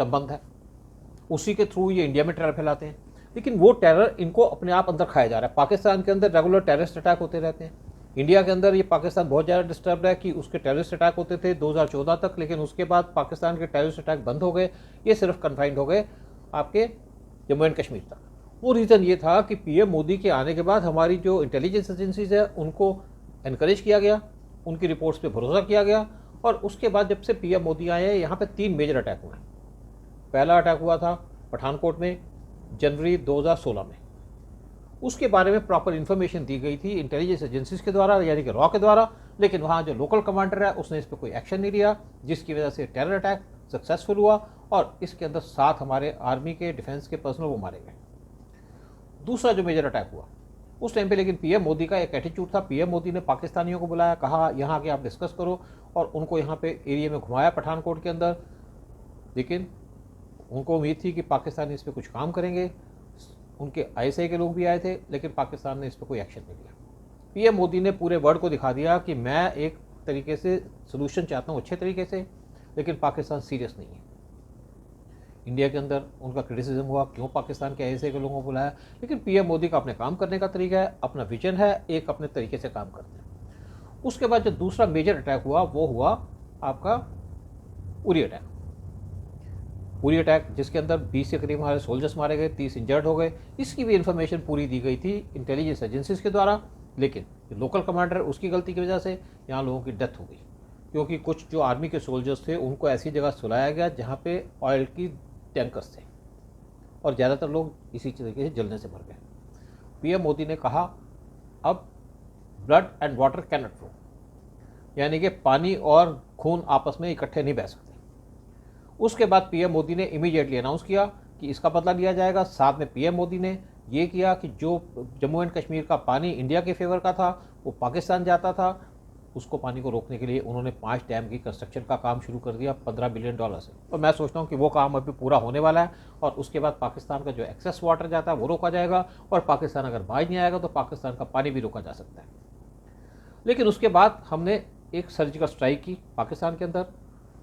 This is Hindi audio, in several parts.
संबंध है, उसी के थ्रू ये इंडिया में टेरर फैलाते हैं। लेकिन वो टेरर इनको अपने आप अंदर खाया जा रहा है। पाकिस्तान के अंदर रेगुलर टेररिस्ट अटैक होते रहते हैं। इंडिया के अंदर ये पाकिस्तान बहुत ज़्यादा डिस्टर्ब है कि उसके टेररिस्ट अटैक होते थे 2014 तक, लेकिन उसके बाद पाकिस्तान के टेररिस्ट अटैक बंद हो गए। ये सिर्फ कन्फाइंड हो गए आपके जम्मू एंड कश्मीर तक। वो रीज़न ये था कि पीएम मोदी के आने के बाद हमारी जो इंटेलिजेंस एजेंसीज है उनको एनकरेज किया गया, उनकी रिपोर्ट्स पे भरोसा किया गया। और उसके बाद जब से पीएम मोदी आए हैं, यहाँ पे 3 मेजर अटैक हुए। पहला अटैक हुआ था पठानकोट में जनवरी 2016 में। उसके बारे में प्रॉपर इन्फॉर्मेशन दी गई थी इंटेलिजेंस एजेंसीज के द्वारा, यानी कि रॉ के द्वारा, लेकिन वहाँ जो लोकल कमांडर है उसने इस पर कोई एक्शन नहीं लिया, जिसकी वजह से टेरर अटैक सक्सेसफुल हुआ और इसके अंदर 7 हमारे आर्मी के डिफेंस के पर्सनल वो मारे गए। दूसरा जो मेजर अटैक हुआ उस टाइम पे, लेकिन पीएम मोदी का एक एटीट्यूड था। पीएम मोदी ने पाकिस्तानियों को बुलाया, कहा यहाँ आके आप डिस्कस करो, और उनको यहाँ पे एरिया में घुमाया पठानकोट के अंदर। लेकिन उनको उम्मीद थी कि पाकिस्तानी इस पर कुछ काम करेंगे। उनके आईएसआई के लोग भी आए थे, लेकिन पाकिस्तान ने इस पर कोई एक्शन नहीं लिया। पीएम मोदी ने पूरे वर्ल्ड को दिखा दिया कि मैं एक तरीके से सोल्यूशन चाहता हूँ अच्छे तरीके से, लेकिन पाकिस्तान सीरियस नहीं है। इंडिया के अंदर उनका क्रिटिसिज्म हुआ, क्यों पाकिस्तान के आईएसआई के लोगों को बुलाया। लेकिन पीएम मोदी का अपने काम करने का तरीका है, अपना विजन है, एक अपने तरीके से काम करते हैं। उसके बाद जो दूसरा मेजर अटैक हुआ वो हुआ आपका उरी अटैक। उरी अटैक जिसके अंदर 20 के करीब हमारे सोल्जर्स मारे गए, 30 इंजर्ड हो गए। इसकी भी इंफॉर्मेशन पूरी दी गई थी इंटेलिजेंस एजेंसीज के द्वारा, लेकिन लोकल कमांडर उसकी गलती की वजह से यहाँ लोगों की डेथ हो गई, क्योंकि कुछ जो आर्मी के सोल्जर्स थे उनको ऐसी जगह सुलाया गया जहाँ पे ऑयल की टैंकर्स थे, और ज़्यादातर लोग इसी तरीके से जलने से मर गए। पीएम मोदी ने कहा अब blood and water cannot flow, यानी कि पानी और खून आपस में इकट्ठे नहीं बह सकते। उसके बाद पीएम मोदी ने इमीडिएटली अनाउंस किया कि इसका बदला लिया जाएगा। साथ में पीएम मोदी ने ये किया कि जो जम्मू एंड कश्मीर का पानी इंडिया के फेवर का था वो पाकिस्तान जाता था, उसको पानी को रोकने के लिए उन्होंने 5 डैम की कंस्ट्रक्शन का काम शुरू कर दिया $15 बिलियन से। और मैं सोचता हूँ कि वो काम अभी पूरा होने वाला है, और उसके बाद पाकिस्तान का जो एक्सेस वाटर जाता है वो रोका जाएगा, और पाकिस्तान अगर बाहर नहीं आएगा तो पाकिस्तान का पानी भी रोका जा सकता है। लेकिन उसके बाद हमने एक सर्जिकल स्ट्राइक की पाकिस्तान के अंदर,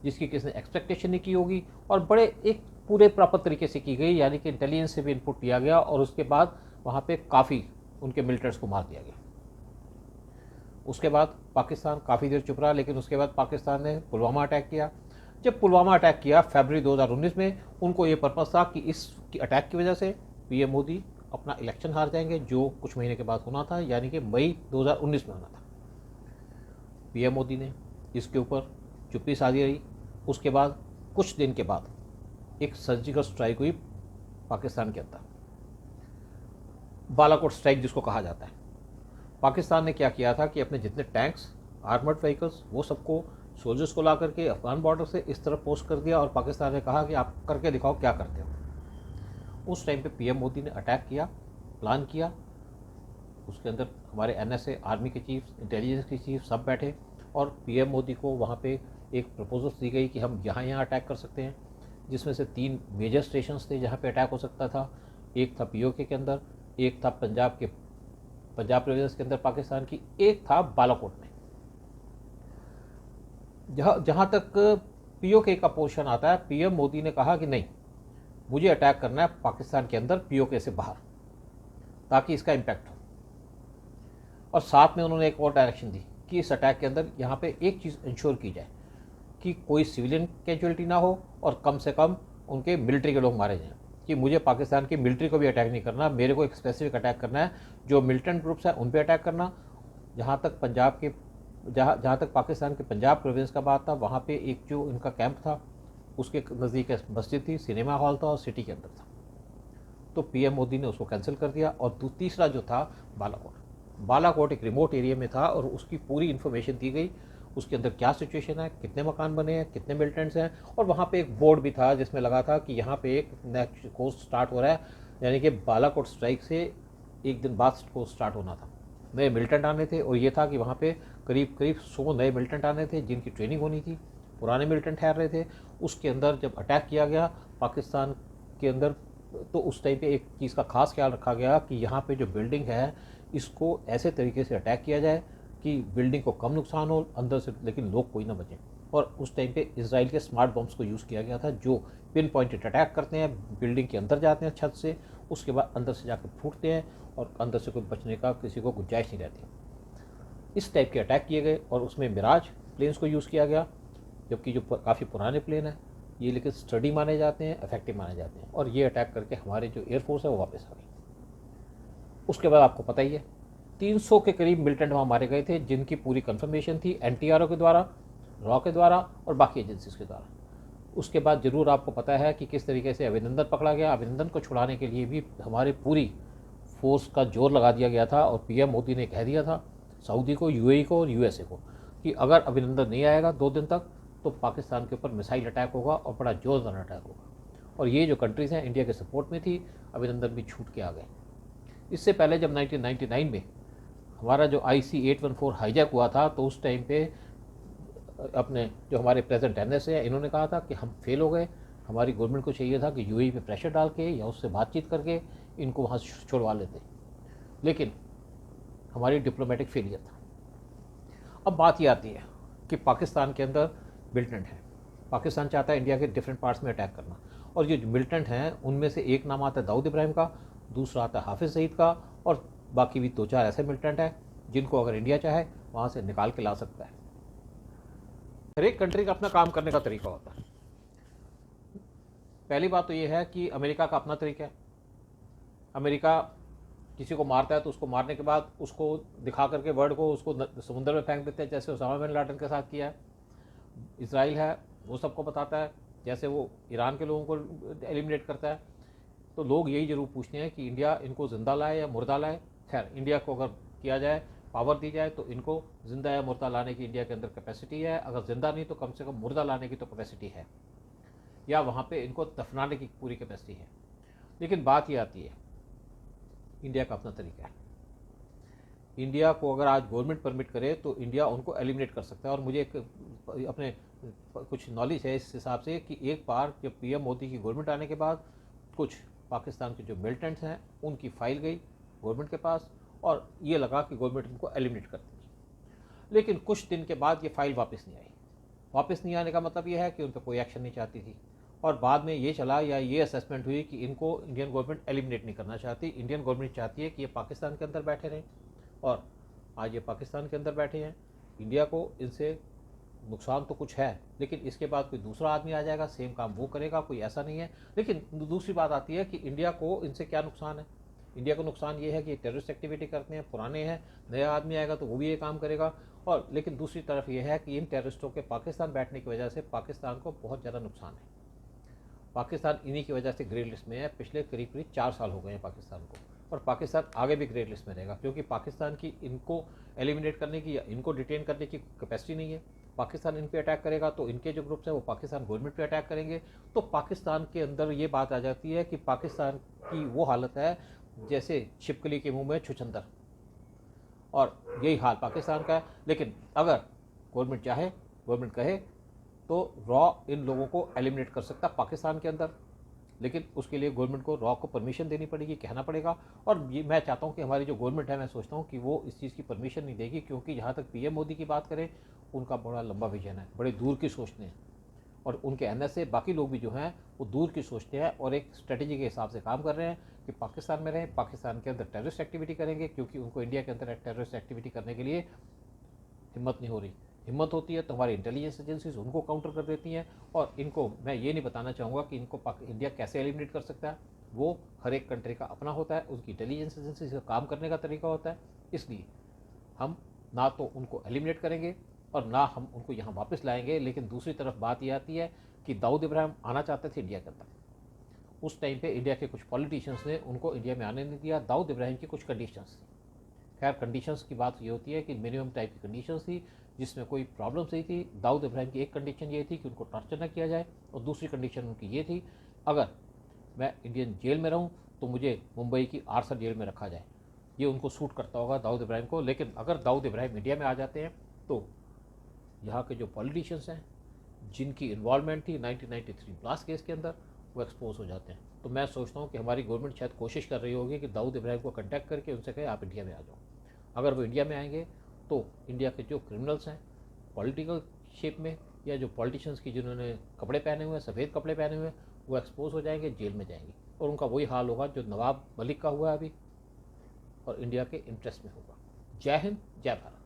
जिसकी किसी ने एक्सपेक्टेशन नहीं की होगी, और बड़े एक पूरे प्रॉपर तरीके से की गई, यानी कि इंटेलिजेंस से भी इनपुट लिया गया, और उसके बाद वहाँ पे काफ़ी उनके मिलिटेंट्स को मार दिया गया। उसके बाद पाकिस्तान काफ़ी देर चुप रहा, लेकिन उसके बाद पाकिस्तान ने पुलवामा अटैक किया। जब पुलवामा अटैक किया फरवरी 2019 में, उनको ये पर्पज़ था कि इस अटैक की वजह से पीएम मोदी अपना इलेक्शन हार जाएंगे, जो कुछ महीने के बाद होना था, यानी कि मई 2019 में होना था। पीएम मोदी ने इसके ऊपर चुप्पी साधी रही। उसके बाद कुछ दिन के बाद एक सर्जिकल स्ट्राइक हुई पाकिस्तान के अंदर, बालाकोट स्ट्राइक जिसको कहा जाता है। पाकिस्तान ने क्या किया था कि अपने जितने टैंक्स, आर्मर्ड व्हीकल्स, वो सबको सोल्जर्स को ला करके अफगान बॉर्डर से इस तरफ पोस्ट कर दिया, और पाकिस्तान ने कहा कि आप करके दिखाओ क्या करते हो। उस टाइम पे पीएम मोदी ने अटैक किया, प्लान किया। उसके अंदर हमारे एनएसए, आर्मी के चीफ, इंटेलिजेंस के चीफ सब बैठे, और पीएम मोदी को वहाँ पे एक प्रपोजल दी गई कि हम यहाँ अटैक कर सकते हैं, जिसमें से 3 मेजर स्टेशंस थे जहाँ पे अटैक हो सकता था। एक था पीओके के अंदर, एक था पंजाब प्रोविंस के अंदर पाकिस्तान की, एक था बालाकोट में। जहाँ तक पीओके का पोर्शन आता है, पीएम मोदी ने कहा कि नहीं, मुझे अटैक करना है पाकिस्तान के अंदर पीओके से बाहर, ताकि इसका इम्पैक्ट हो। और साथ में उन्होंने एक और डायरेक्शन दी कि इस अटैक के अंदर यहाँ पे एक चीज़ इंश्योर की जाए कि कोई सिविलियन कैजुअलिटी ना हो, और कम से कम उनके मिलिट्री के लोग मारे जाएं। कि मुझे पाकिस्तान की मिलिट्री को भी अटैक नहीं करना, मेरे को एक स्पेसिफिक अटैक करना है, जो मिलिटेंट ग्रुप्स हैं उन पे अटैक करना। जहाँ तक पाकिस्तान के पंजाब प्रोविंस का बात था, वहाँ पे एक जो इनका कैंप था उसके नज़दीक मस्जिद थी, सिनेमा हॉल था, और सिटी के अंदर था। तो पीएम मोदी ने उसको कैंसिल कर दिया। और तीसरा जो था बालाकोट एक रिमोट एरिया में था, और उसकी पूरी इन्फॉर्मेशन दी गई, उसके अंदर क्या सिचुएशन है, कितने मकान बने हैं, कितने मिलिटेंट्स हैं। और वहाँ पे एक बोर्ड भी था जिसमें लगा था कि यहाँ पे एक नेक्स्ट कोर्स स्टार्ट हो रहा है, यानी कि बालाकोट स्ट्राइक से एक दिन बाद कोर्स स्टार्ट होना था। नए मिलिटेंट आने थे, और ये था कि वहाँ पे करीब 100 नए मिलिटेंट आने थे जिनकी ट्रेनिंग होनी थी। पुराने मिलिटेंट ठहर रहे थे। उसके अंदर जब अटैक किया गया पाकिस्तान के अंदर, तो उस टाइम पे एक चीज़ का खास ख्याल रखा गया कि यहाँ पे जो बिल्डिंग है इसको ऐसे तरीके से अटैक किया जाए कि बिल्डिंग को कम नुकसान हो अंदर से, लेकिन लोग कोई ना बचें। और उस टाइम पे इसराइल के स्मार्ट बम्स को यूज़ किया गया था, जो पिन पॉइंटेड अटैक करते हैं, बिल्डिंग के अंदर जाते हैं छत से, उसके बाद अंदर से जाकर फूटते हैं और अंदर से कोई बचने का किसी को गुंजाइश नहीं रहती। इस टाइप के अटैक किए गए और उसमें मिराज प्लेन्स को यूज़ किया गया, जबकि जो काफ़ी पुराने प्लेन हैं ये, लेकिन स्टडी माने जाते हैं, इफेक्टिव माने जाते हैं, और ये अटैक करके हमारे जो एयरफोर्स है वो वापस आ गई। उसके बाद आपको पता ही है 300 के करीब मिलिटेंट वहाँ मारे गए थे, जिनकी पूरी कंफर्मेशन थी NTRO के द्वारा, रॉ के द्वारा और बाकी एजेंसीज के द्वारा। उसके बाद ज़रूर आपको पता है कि किस तरीके से अभिनंदन पकड़ा गया। अभिनंदन को छुड़ाने के लिए भी हमारे पूरी फोर्स का जोर लगा दिया गया था, और PM मोदी ने कह दिया था सऊदी को, UAE को और USA को कि अगर अभिनंदन नहीं आएगा 2 दिन तक तो पाकिस्तान के ऊपर मिसाइल अटैक होगा और बड़ा जोरदार अटैक होगा। और ये जो कंट्रीज़ हैं इंडिया के सपोर्ट में थी, अभिनंदन भी छूट के आ गए। इससे पहले जब 1999 में हमारा जो IC-814 हाईजैक हुआ था, तो उस टाइम पे अपने जो हमारे प्रेजेंट NSA है, इन्होंने कहा था कि हम फेल हो गए, हमारी गवर्नमेंट को चाहिए था कि UAE पे प्रेशर डाल के या उससे बातचीत करके इनको वहाँ छुड़वा लेते, लेकिन हमारी डिप्लोमेटिक फेलियर था। अब बात ये आती है कि पाकिस्तान के अंदर मिलिटेंट हैं, पाकिस्तान चाहता है इंडिया के डिफरेंट पार्ट्स में अटैक करना, और ये जो मिलिटेंट हैं उनमें से एक नाम आता है दाऊद इब्राहिम का, दूसरा आता है हाफिज़ सईद का, और बाकी भी 2-4 ऐसे मिलिटेंट हैं जिनको अगर इंडिया चाहे वहाँ से निकाल के ला सकता है। हर एक कंट्री का अपना काम करने का तरीका होता है। पहली बात तो ये है कि अमेरिका का अपना तरीका है। अमेरिका किसी को मारता है तो उसको मारने के बाद उसको दिखा करके वर्ड को उसको समुद्र में फेंक देते हैं, जैसे उसामा बिन लादेन के साथ किया है। इसराइल है वो सबको बताता है, जैसे वो ईरान के लोगों को एलिमिनेट करता है। तो लोग यही जरूर पूछते हैं कि इंडिया इनको ज़िंदा लाए या मुर्दा लाए। खैर, इंडिया को अगर किया जाए, पावर दी जाए, तो इनको ज़िंदा या मुर्दा लाने की इंडिया के अंदर कैपेसिटी है। अगर ज़िंदा नहीं तो कम से कम मुर्दा लाने की तो कैपेसिटी है, या वहाँ पे इनको दफनाने की पूरी कैपेसिटी है। लेकिन बात ये आती है, इंडिया का अपना तरीका है। इंडिया को अगर आज गवर्नमेंट परमिट करे तो इंडिया उनको एलिमिनेट कर सकता है। और मुझे एक अपने कुछ नॉलेज है इस हिसाब से कि एक बार जब PM मोदी की गवर्नमेंट आने के बाद कुछ पाकिस्तान के जो मिलिटेंट्स हैं उनकी फाइल गई गवर्नमेंट के पास, और ये लगा कि गवर्नमेंट उनको एलिमिनेट कर देगी। लेकिन कुछ दिन के बाद ये फाइल वापस नहीं आई। वापस नहीं आने का मतलब ये है कि उन पर कोई एक्शन नहीं चाहती थी, और बाद में ये चला या ये असेसमेंट हुई कि इनको इंडियन गवर्नमेंट एलिमिनेट नहीं करना चाहती। इंडियन गवर्नमेंट चाहती है कि ये पाकिस्तान के अंदर बैठे रहें, और आज ये पाकिस्तान के अंदर बैठे हैं। इंडिया को इनसे नुकसान तो कुछ है, लेकिन इसके बाद कोई दूसरा आदमी आ जाएगा, सेम काम वो करेगा, कोई ऐसा नहीं है। लेकिन दूसरी बात आती है कि इंडिया को इनसे क्या नुकसान है। इंडिया को नुकसान ये है कि टेररिस्ट एक्टिविटी करते हैं, पुराने हैं, नया आदमी आएगा तो वो भी ये काम करेगा। और लेकिन दूसरी तरफ ये है कि इन टेररिस्टों के पाकिस्तान बैठने की वजह से पाकिस्तान को बहुत ज़्यादा नुकसान है। पाकिस्तान इन्हीं की वजह से ग्रे लिस्ट में है। पिछले करीब करीब 4 साल हो गए हैं पाकिस्तान को, और पाकिस्तान आगे भी ग्रे लिस्ट में रहेगा, क्योंकि पाकिस्तान की इनको एलिमिनेट करने की या इनको डिटेन करने की कैपेसिटी नहीं है। पाकिस्तान इन पे अटैक करेगा तो इनके जो ग्रुप्स हैं वो पाकिस्तान गवर्नमेंट पे अटैक करेंगे। तो पाकिस्तान के अंदर ये बात आ जाती है कि पाकिस्तान की वो हालत है जैसे छिपकली के मुंह में छुछंदर, और यही हाल पाकिस्तान का है। लेकिन अगर गवर्नमेंट चाहे, गवर्नमेंट कहे, तो रॉ इन लोगों को एलिमिनेट कर सकता पाकिस्तान के अंदर, लेकिन उसके लिए गवर्नमेंट को रॉ को परमिशन देनी पड़ेगी, कहना पड़ेगा। और ये मैं चाहता हूँ कि हमारी जो गवर्नमेंट है, मैं सोचता हूँ कि वो इस चीज़ की परमिशन नहीं देगी, क्योंकि जहाँ तक PM मोदी की बात करें, उनका बड़ा लंबा विजन है, बड़े दूर की सोचते हैं, और उनके NSA बाकी लोग भी जो हैं वो दूर की सोचते हैं और एक स्ट्रेटजी के हिसाब से काम कर रहे हैं कि पाकिस्तान में रहें, पाकिस्तान के अंदर टेररिस्ट एक्टिविटी करेंगे, क्योंकि उनको इंडिया के अंदर टेररिस्ट एक्टिविटी करने के लिए हिम्मत नहीं हो रही। हिम्मत होती है तो हमारी इंटेलिजेंस एजेंसीज उनको काउंटर कर देती हैं, और इनको मैं ये नहीं बताना चाहूँगा कि इनको इंडिया कैसे एलिमिनेट कर सकता है। वो हर एक कंट्री का अपना होता है, उसकी इंटेलिजेंस एजेंसी का काम करने का तरीका होता है। इसलिए हम ना तो उनको एलिमिनेट करेंगे और ना हम उनको यहाँ वापस लाएंगे। लेकिन दूसरी तरफ बात ये आती है कि दाऊद इब्राहिम आना चाहते थे इंडिया के अंदर। उस टाइम पे इंडिया के कुछ पॉलिटिशियंस ने उनको इंडिया में आने नहीं दिया। दाऊद इब्राहिम की कुछ कंडीशंस थी। खैर, कंडीशंस की बात ये होती है कि मिनिमम टाइप की कंडीशंस थी जिसमें कोई प्रॉब्लम्स नहीं थी। दाऊद इब्राहिम की एक कंडीशन ये थी कि उनको टॉर्चर न किया जाए, और दूसरी कंडीशन उनकी ये थी, अगर मैं इंडियन जेल में रहूं तो मुझे मुंबई की आरसर जेल में रखा जाए। ये उनको सूट करता होगा दाऊद इब्राहिम को। लेकिन अगर दाऊद इब्राहिम इंडिया में आ जाते हैं तो यहाँ के जो पॉलिटिशियंस हैं जिनकी इन्वॉल्वमेंट थी 1993 ब्लास्ट केस के अंदर, वो एक्सपोज हो जाते हैं। तो मैं सोचता हूँ कि हमारी गवर्नमेंट शायद कोशिश कर रही होगी कि दाऊद इब्राहिम को कंटेक्ट करके उनसे कहे आप इंडिया में आ जाओ। अगर वो इंडिया में आएंगे तो इंडिया के जो क्रिमिनल्स हैं पॉलिटिकल शेप में या जो पॉलिटिशियंस की जिन्होंने कपड़े पहने हुए हैं, सफ़ेद कपड़े पहने हुए हैं, वो एक्सपोज हो जाएंगे, जेल में जाएंगे, और उनका वही हाल होगा जो नवाब मलिक का हुआ है अभी, और इंडिया के इंटरेस्ट में होगा। जय हिंद, जय भारत।